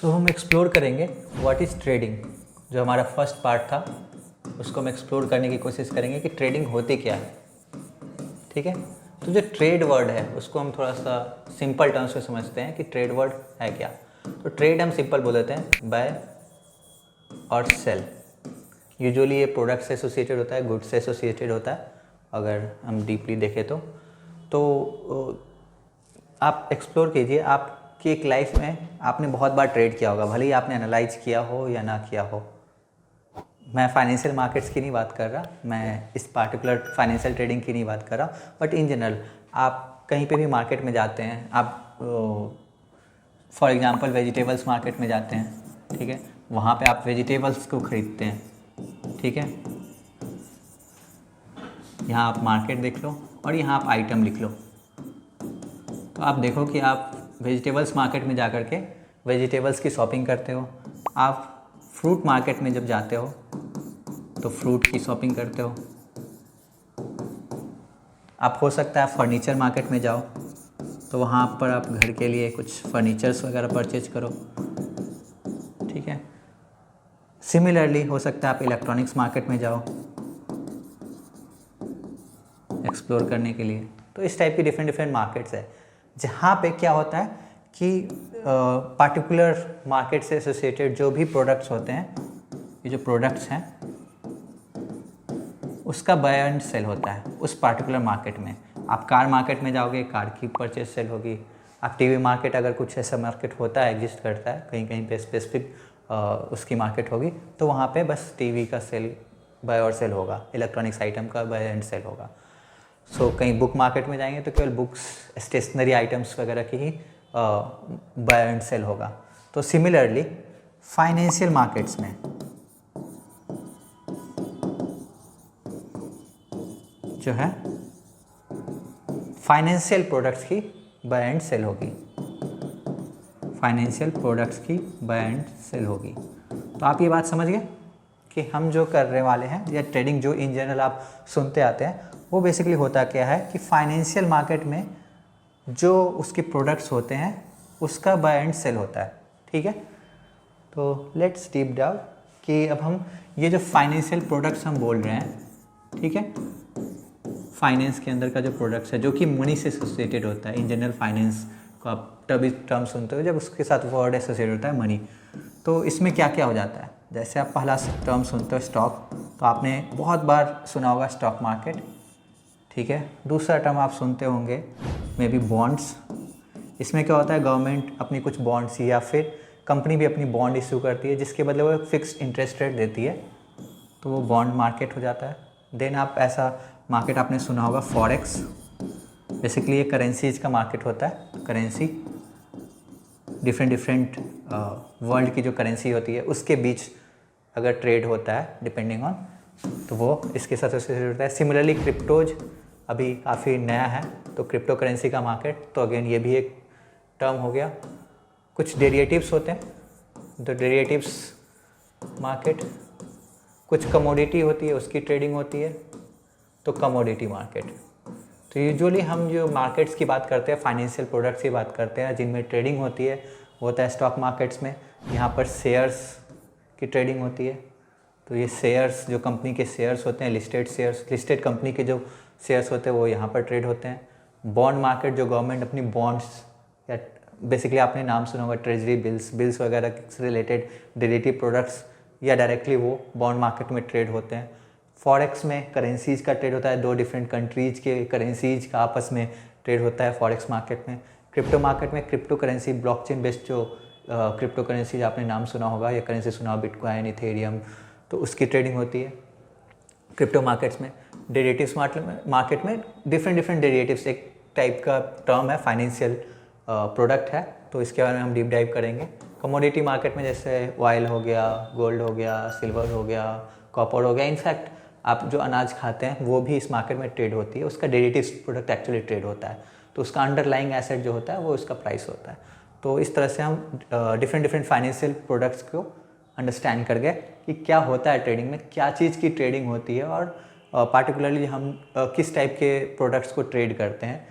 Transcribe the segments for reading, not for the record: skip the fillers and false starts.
सो हम एक्सप्लोर करेंगे what is trading. जो हमारा फर्स्ट पार्ट था उसको हम एक्सप्लोर करने की कोशिश करेंगे कि ट्रेडिंग होती क्या है। ठीक है, तो जो ट्रेड वर्ड है उसको हम थोड़ा सा सिंपल टर्म्स में समझते हैं कि ट्रेड वर्ड है क्या। तो ट्रेड हम सिंपल बोल देते हैं बाय और सेल। यूजुअली ये प्रोडक्ट से एसोसिएटेड होता है, गुड्स से एसोसिएटेड होता है। अगर हम डीपली देखें तो आप एक्सप्लोर कीजिए। आपकी एक लाइफ में आपने बहुत बार ट्रेड किया होगा, भले ही आपने एनालाइज किया हो या ना किया हो। मैं फाइनेंशियल मार्केट्स की नहीं बात कर रहा, मैं इस पार्टिकुलर फाइनेंशियल ट्रेडिंग की नहीं बात कर रहा, बट इन जनरल आप कहीं पे भी मार्केट में जाते हैं, आप फॉर एग्जांपल वेजिटेबल्स मार्केट में जाते हैं, ठीक है, वहाँ पे आप वेजिटेबल्स को ख़रीदते हैं। ठीक है, यहाँ आप मार्केट देख लो और यहाँ आप आइटम लिख लो। तो आप देखो कि आप वेजिटेबल्स मार्केट में जा कर के वेजिटेबल्स की शॉपिंग करते हो। आप फ्रूट मार्केट में जब जाते हो तो फ्रूट की शॉपिंग करते हो। आप हो सकता है फर्नीचर मार्केट में जाओ तो वहाँ पर आप घर के लिए कुछ फर्नीचर्स वगैरह परचेज करो। ठीक है, सिमिलरली हो सकता है आप इलेक्ट्रॉनिक्स मार्केट में जाओ एक्सप्लोर करने के लिए। तो इस टाइप की डिफरेंट डिफरेंट मार्केट्स है जहाँ पे क्या होता है कि पार्टिकुलर मार्केट से एसोसिएटेड जो भी प्रोडक्ट्स होते हैं, ये जो प्रोडक्ट्स हैं उसका बाय एंड सेल होता है उस पार्टिकुलर मार्केट में। आप कार मार्केट में जाओगे, कार की परचेज सेल होगी। आप टीवी मार्केट, अगर कुछ ऐसा मार्केट होता है, एग्जिस्ट करता है कहीं कहीं पे स्पेसिफिक उसकी मार्केट होगी, तो वहाँ पे बस टीवी का सेल बाय और सेल होगा, इलेक्ट्रॉनिक्स आइटम का बाय एंड सेल होगा। सो कहीं बुक मार्केट में जाएंगे तो केवल बुक्स, स्टेशनरी आइटम्स वगैरह की ही बाय एंड सेल होगा। तो सिमिलरली फाइनेंशियल मार्केट्स में जो है फाइनेंशियल प्रोडक्ट्स की बाय एंड सेल होगी। फाइनेंशियल प्रोडक्ट्स की बाय एंड सेल होगी। तो आप ये बात समझ गए कि हम जो करने वाले हैं या ट्रेडिंग जो इन जनरल आप सुनते आते हैं वो बेसिकली होता क्या है कि फाइनेंशियल मार्केट में जो उसके प्रोडक्ट्स होते हैं उसका बाय एंड सेल होता है। ठीक है, तो लेट्स डीप डाउन कि अब हम ये जो फाइनेंशियल प्रोडक्ट्स हम बोल रहे हैं, ठीक है, फाइनेंस के अंदर का जो प्रोडक्ट्स है जो कि मनी से एसोसिएटेड होता है। इन जनरल फाइनेंस को आप तभी टर्म सुनते हो जब उसके साथ वर्ड एसोसिएटेड होता है मनी। तो इसमें क्या क्या हो जाता है, जैसे आप पहला टर्म सुनते हो स्टॉक, तो आपने बहुत बार सुना होगा स्टॉक मार्केट। ठीक है, दूसरा टर्म आप सुनते होंगे मे बी बॉन्ड्स। इसमें क्या होता है, गवर्नमेंट अपनी कुछ बॉन्ड्स या फिर कंपनी भी अपनी बॉन्ड इशू करती है जिसके बदले वो एक फिक्स्ड इंटरेस्ट रेट देती है, तो वो बॉन्ड मार्केट हो जाता है। देन आप ऐसा मार्केट आपने सुना होगा फॉरेक्स। बेसिकली ये करेंसीज का मार्केट होता है। करेंसी डिफरेंट वर्ल्ड की जो करेंसी होती है उसके बीच अगर ट्रेड होता है डिपेंडिंग ऑन, तो वो इसके साथ एसोसिएटेड होता है। सिमिलरली क्रिप्टोज अभी काफ़ी नया है, तो क्रिप्टो करेंसी का मार्केट, तो अगेन ये भी एक टर्म हो गया। कुछ डेरिवेटिव्स होते हैं, तो डेरिवेटिव्स मार्केट, कुछ कमोडिटी होती है उसकी ट्रेडिंग होती है, तो कमोडिटी मार्केट। तो यूजुअली हम जो मार्केट्स की बात करते हैं, फाइनेंशियल प्रोडक्ट्स की बात करते हैं जिनमें ट्रेडिंग होती है, वो होता है स्टॉक मार्केट्स में। यहाँ पर शेयर्स की ट्रेडिंग होती है, तो ये शेयर्स जो कंपनी के शेयर्स होते हैं, लिस्टेड शेयर्स, लिस्टेड कंपनी के जो शेयर्स होते हैं वो यहाँ पर ट्रेड होते हैं। बॉन्ड मार्केट, जो गवर्नमेंट अपनी बॉन्ड्स या बेसिकली आपने नाम सुना होगा ट्रेजरी बिल्स वगैरह से रिलेटेड डेरिवेटिव प्रोडक्ट्स, या डायरेक्टली वो बॉन्ड मार्केट में ट्रेड होते हैं। फॉरेक्स में करेंसीज का ट्रेड होता है, दो डिफरेंट कंट्रीज के करेंसीज का आपस में ट्रेड होता है फॉरेक्स मार्केट में। क्रिप्टो मार्केट में क्रिप्टो करेंसी, ब्लॉकचेन बेस्ड जो क्रिप्टो करेंसीज आपने नाम सुना होगा या करेंसी सुना होगा, बिटकॉइन, इथेरियम, तो उसकी ट्रेडिंग होती है क्रिप्टो मार्केट्स में। डेरिवेटिव्स मार्केट में डिफरेंट डेरिवेटिव्स एक टाइप का टर्म है, फाइनेंशियल प्रोडक्ट है, तो इसके बारे में हम डीप डाइव करेंगे। कमोडिटी मार्केट में जैसे ऑयल हो गया, गोल्ड हो गया, सिल्वर हो गया, कॉपर हो गया, इनफैक्ट आप जो अनाज खाते हैं वो भी इस मार्केट में ट्रेड होती है, उसका डेरिवेटिव्स प्रोडक्ट एक्चुअली ट्रेड होता है, तो उसका अंडरलाइंग एसेट जो होता है वो उसका प्राइस होता है। तो इस तरह से हम डिफरेंट फाइनेंशियल प्रोडक्ट्स को अंडरस्टैंड कर गए कि क्या होता है ट्रेडिंग में, क्या चीज़ की ट्रेडिंग होती है, और पार्टिकुलरली हम किस टाइप के प्रोडक्ट्स को ट्रेड करते हैं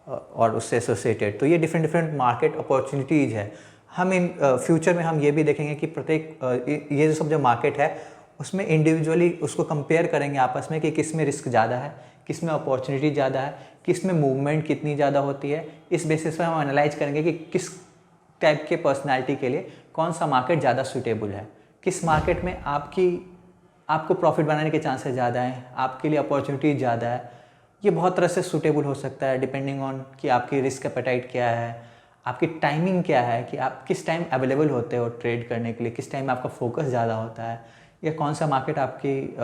और उससे एसोसिएटेड। तो ये डिफरेंट मार्केट अपॉर्चुनिटीज़ है। हम इन फ्यूचर में हम ये भी देखेंगे कि प्रत्येक ये जो सब जो मार्केट है उसमें इंडिविजुअली उसको कंपेयर करेंगे आपस में कि किस में रिस्क ज़्यादा है, किस में अपॉर्चुनिटी ज़्यादा है, किस में मूवमेंट कितनी ज़्यादा होती है। इस बेसिस पे हम एनालाइज करेंगे कि किस टाइप के पर्सनालिटी के लिए कौन सा मार्केट ज़्यादा सूटेबल है, किस मार्केट में आपको प्रॉफिट बनाने के चांसेस ज़्यादा हैं, आपके लिए अपॉर्चुनिटी ज़्यादा है। ये बहुत तरह से सूटेबल हो सकता है डिपेंडिंग ऑन कि आपकी रिस्क एपेटाइट क्या है, आपकी टाइमिंग क्या है, कि आप किस टाइम अवेलेबल होते हो ट्रेड करने के लिए, किस टाइम आपका फोकस ज़्यादा होता है, या कौन सा मार्केट आपकी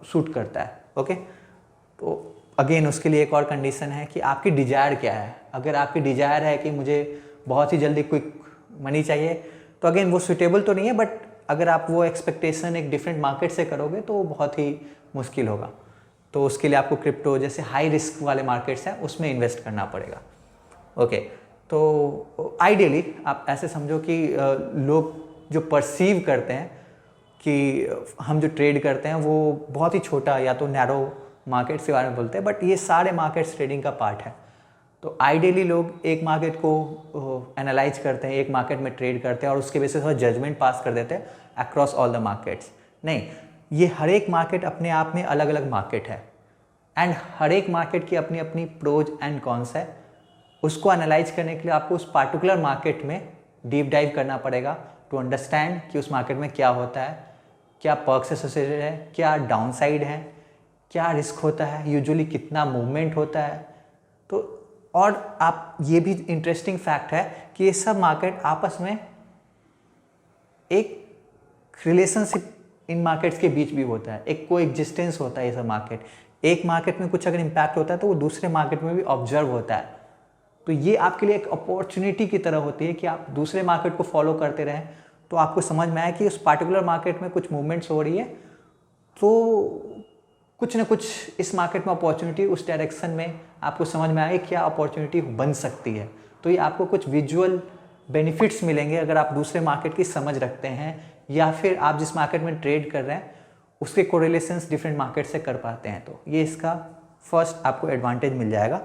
सूट करता है। ओके, तो अगेन उसके लिए एक और कंडीशन है कि आपकी डिज़ायर क्या है। अगर आपकी डिज़ायर है कि मुझे बहुत ही जल्दी क्विक मनी चाहिए, तो अगेन वो सूटेबल तो नहीं है, बट अगर आप वो एक्सपेक्टेशन एक डिफरेंट मार्केट से करोगे तो वो बहुत ही मुश्किल होगा। तो उसके लिए आपको क्रिप्टो जैसे हाई रिस्क वाले मार्केट्स हैं उसमें इन्वेस्ट करना पड़ेगा। ओके, तो आइडियली आप ऐसे समझो कि लोग जो परसीव करते हैं कि हम जो ट्रेड करते हैं वो बहुत ही छोटा या तो नैरो मार्केट्स के बारे में बोलते हैं, बट ये सारे मार्केट्स ट्रेडिंग का पार्ट है। तो आइडियली लोग एक मार्केट को एनालाइज करते हैं, एक मार्केट में ट्रेड करते हैं और उसके बेसिस पर जजमेंट पास कर देते हैं अक्रॉस ऑल द मार्केट्स। नहीं, ये हर एक मार्केट अपने आप में अलग अलग मार्केट है एंड हर एक मार्केट की अपनी अपनी प्रोज एंड कॉन्स है। उसको एनालाइज करने के लिए आपको उस पार्टिकुलर मार्केट में डीप डाइव करना पड़ेगा टू अंडरस्टैंड कि उस मार्केट में क्या होता है, क्या पर्क्स एसोसिएटेड है, क्या डाउन साइड है, क्या रिस्क होता है, यूजुअली कितना मूवमेंट होता है। तो और आप ये भी इंटरेस्टिंग फैक्ट है कि ये सब मार्केट आपस में एक रिलेशनशिप इन मार्केट्स के बीच भी होता है, एक को एग्जिस्टेंस होता है। ये सब मार्केट, एक मार्केट में कुछ अगर इम्पैक्ट होता है तो वो दूसरे मार्केट में भी ऑब्जर्व होता है। तो ये आपके लिए एक अपॉर्चुनिटी की तरह होती है कि आप दूसरे मार्केट को फॉलो करते रहें, तो आपको समझ में आए कि उस पार्टिकुलर मार्केट में कुछ मूवमेंट्स हो रही है, तो कुछ ना कुछ इस मार्केट में अपॉर्चुनिटी उस डायरेक्शन में आपको समझ में आए क्या अपॉर्चुनिटी बन सकती है। तो ये आपको कुछ विजुअल बेनिफिट्स मिलेंगे अगर आप दूसरे मार्केट की समझ रखते हैं, या फिर आप जिस मार्केट में ट्रेड कर रहे हैं उसके कोरिलेशंस डिफरेंट मार्केट से कर पाते हैं। तो ये इसका फर्स्ट आपको एडवांटेज मिल जाएगा।